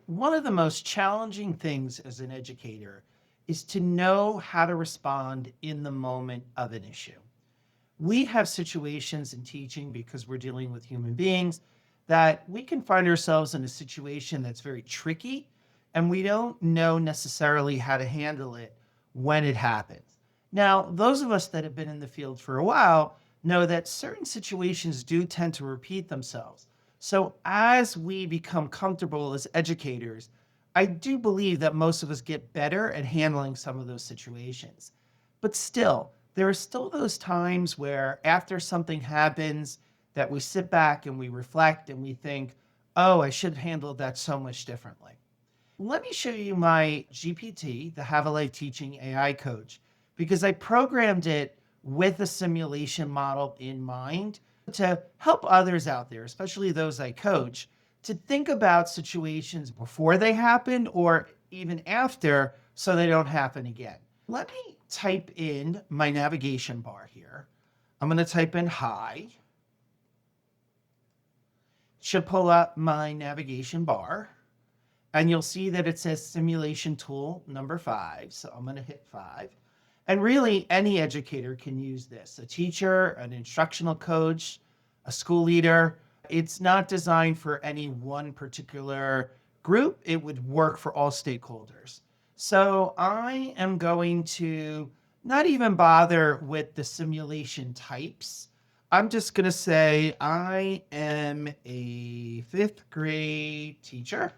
One of the most challenging things as an educator is to know how to respond in the moment of an issue. We have situations in teaching because we're dealing with human beings that we can find ourselves in a situation that's very tricky and we don't know necessarily how to handle it when it happens. Now, those of us that have been in the field for a while know that certain situations do tend to repeat themselves. So, as we become comfortable as educators, I do believe that most of us get better at handling some of those situations. But still, there are still those times where after something happens that we sit back and we reflect and we think, oh, I should have handled that so much differently. Let me show you my GPT, the Have a Life Teaching AI coach, because I programmed it with a simulation model in mind to help others out there, especially those I coach, to think about situations before they happen or even after so they don't happen again. Let me type in my navigation bar here. I'm going to type in hi. Should pull up my navigation bar. And you'll see that it says simulation tool number 5. So I'm going to hit 5. And really, any educator can use this. A teacher, an instructional coach, a school leader. It's not designed for any one particular group. It would work for all stakeholders. So I am going to not even bother with the simulation types. I'm just going to say I am a 5th grade teacher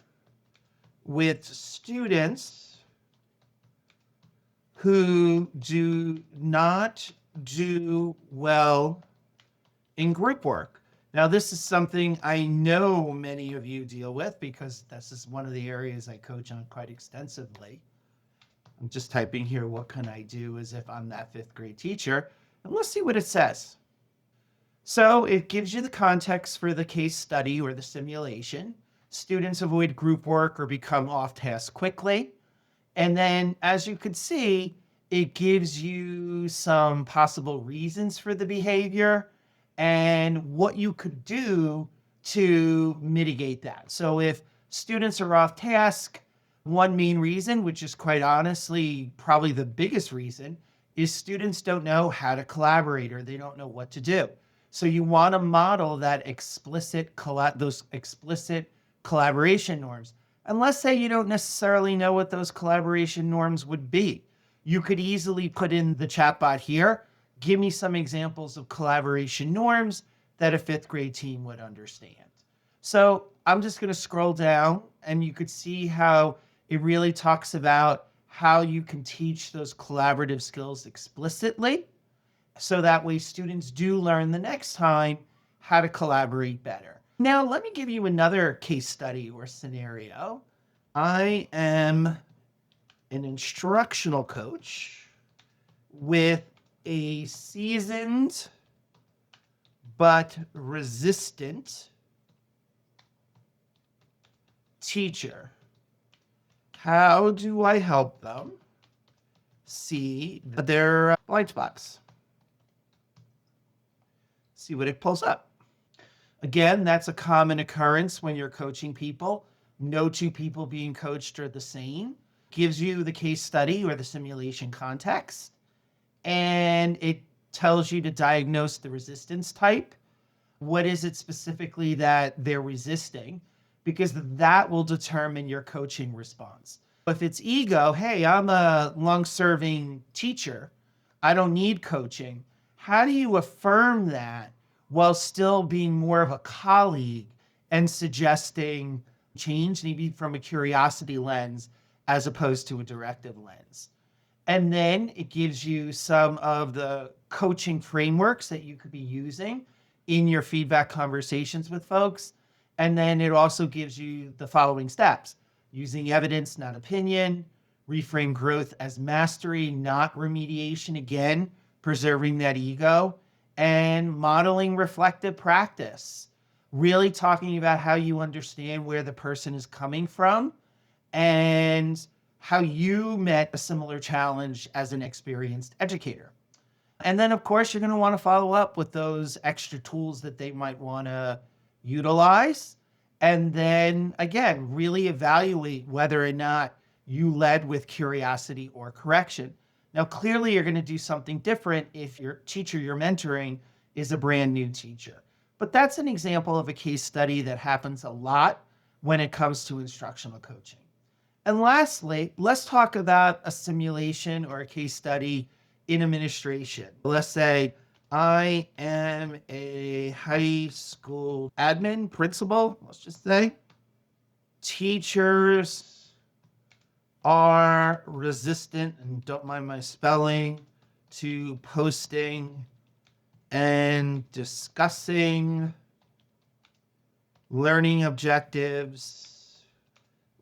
with students who do not do well in group work. Now, this is something I know many of you deal with because this is one of the areas I coach on quite extensively. I'm just typing here, what can I do as if I'm that 5th grade teacher? And let's see what it says. So it gives you the context for the case study or the simulation. Students avoid group work or become off task quickly. And then, as you could see, it gives you some possible reasons for the behavior and what you could do to mitigate that. So if students are off task, one main reason, which is quite honestly probably the biggest reason, is students don't know how to collaborate or they don't know what to do. So you want to model that those explicit collaboration norms. And let's say you don't necessarily know what those collaboration norms would be. You could easily put in the chatbot here, give me some examples of collaboration norms that a 5th grade team would understand. So I'm just going to scroll down and you could see how it really talks about how you can teach those collaborative skills explicitly. So that way students do learn the next time how to collaborate better. Now, let me give you another case study or scenario. I am an instructional coach with a seasoned but resistant teacher. How do I help them see their blind spots? See what it pulls up. Again, that's a common occurrence when you're coaching people. No two people being coached are the same. Gives you the case study or the simulation context, and it tells you to diagnose the resistance type. What is it specifically that they're resisting? Because that will determine your coaching response. If it's ego, hey, I'm a long-serving teacher, I don't need coaching. How do you affirm that while still being more of a colleague and suggesting change, maybe from a curiosity lens as opposed to a directive lens? And then it gives you some of the coaching frameworks that you could be using in your feedback conversations with folks. And then it also gives you the following steps: using evidence, not opinion, reframe growth as mastery, not remediation, again, preserving that ego, and modeling reflective practice, really talking about how you understand where the person is coming from and how you met a similar challenge as an experienced educator. And then, of course, you're going to want to follow up with those extra tools that they might want to utilize. And then again, really evaluate whether or not you led with curiosity or correction. Now, clearly, you're going to do something different if your teacher you're mentoring is a brand new teacher. But that's an example of a case study that happens a lot when it comes to instructional coaching. And lastly, let's talk about a simulation or a case study in administration. Let's say I am a high school admin principal, let's just say. Teachers are resistant, and don't mind my spelling, to posting and discussing learning objectives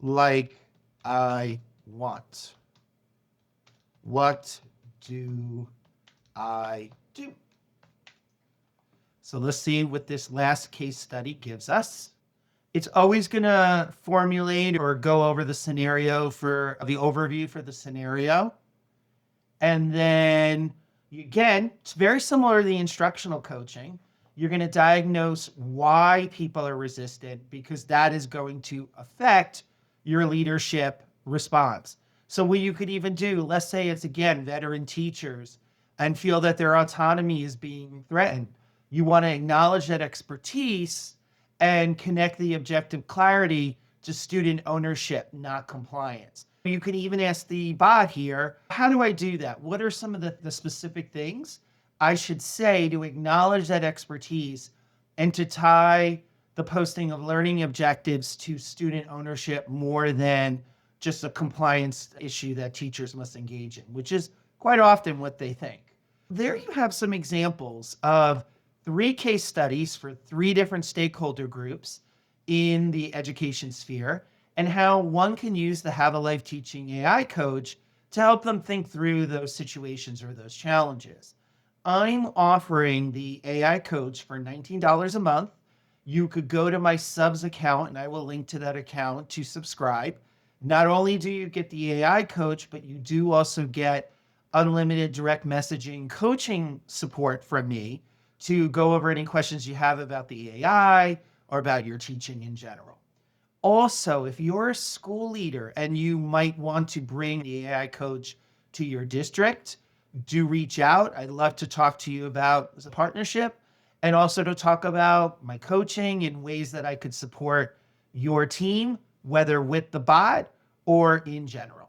like I want. What do I do? So let's see what this last case study gives us. It's always going to formulate or go over the scenario for the overview for the scenario. And then again, it's very similar to the instructional coaching. You're going to diagnose why people are resistant because that is going to affect your leadership response. So what you could even do, let's say it's again, veteran teachers and feel that their autonomy is being threatened. You want to acknowledge that expertise and connect the objective clarity to student ownership, not compliance. You can even ask the bot here, how do I do that? What are some of the specific things I should say to acknowledge that expertise and to tie the posting of learning objectives to student ownership more than just a compliance issue that teachers must engage in, which is quite often what they think. There you have some examples of 3 case studies for 3 different stakeholder groups in the education sphere and how one can use the Have a Life Teaching AI coach to help them think through those situations or those challenges. I'm offering the AI coach for $19 a month. You could go to my subs account and I will link to that account to subscribe. Not only do you get the AI coach, but you do also get unlimited direct messaging coaching support from me to go over any questions you have about the AI or about your teaching in general. Also, if you're a school leader and you might want to bring the AI coach to your district, do reach out. I'd love to talk to you about the partnership and also to talk about my coaching in ways that I could support your team, whether with the bot or in general.